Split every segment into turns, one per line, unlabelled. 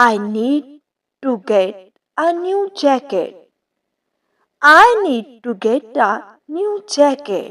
I need to get a new jacket. I need to get a new jacket.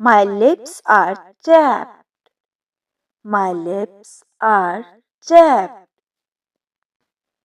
My lips are chapped. My lips are chapped.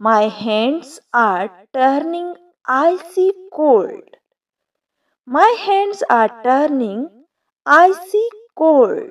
My hands are turning icy cold. My hands are turning icy cold.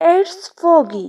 It's foggy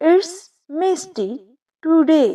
It's misty today.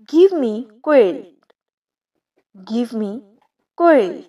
Give me quilt. Give me quilt.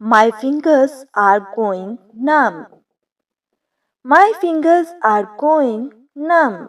My fingers are going numb. My fingers are going numb.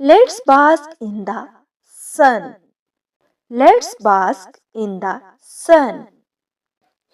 Let's bask in the sun. Let's bask in the sun.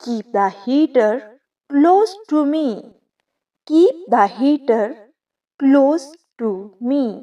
Keep the heater close to me. Keep the heater close to me.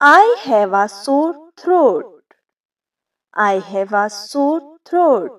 I have a sore throat. I have a sore throat.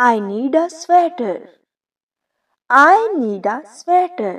I need a sweater. I need a sweater.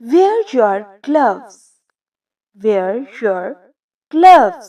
Wear your gloves. Wear your gloves.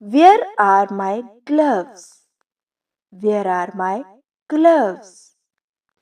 Where are my gloves? Where are my gloves?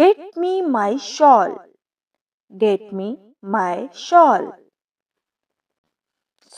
Get me my shawl. Get me my shawl.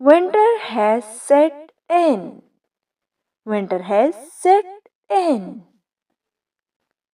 Winter has set in. Winter has set in.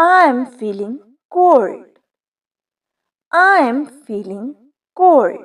I'm feeling cold. I'm feeling cold.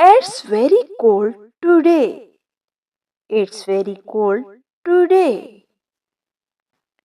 It's very cold today. It's very cold today.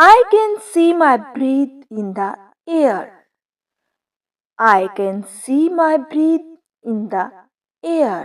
I can see my breath in the air. I can see my breath in the air.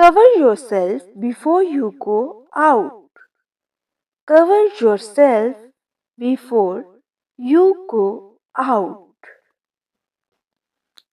Cover yourself before you go out. Cover yourself before you go out.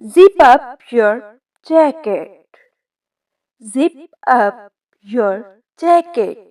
Zip up your jacket. Zip up your jacket.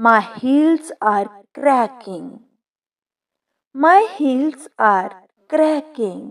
My heels are cracking. My heels are cracking.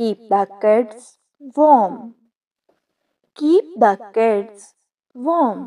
Keep the kids warm. Keep the kids warm.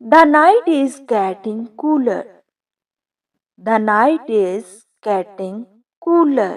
The night is getting cooler. The night is getting cooler.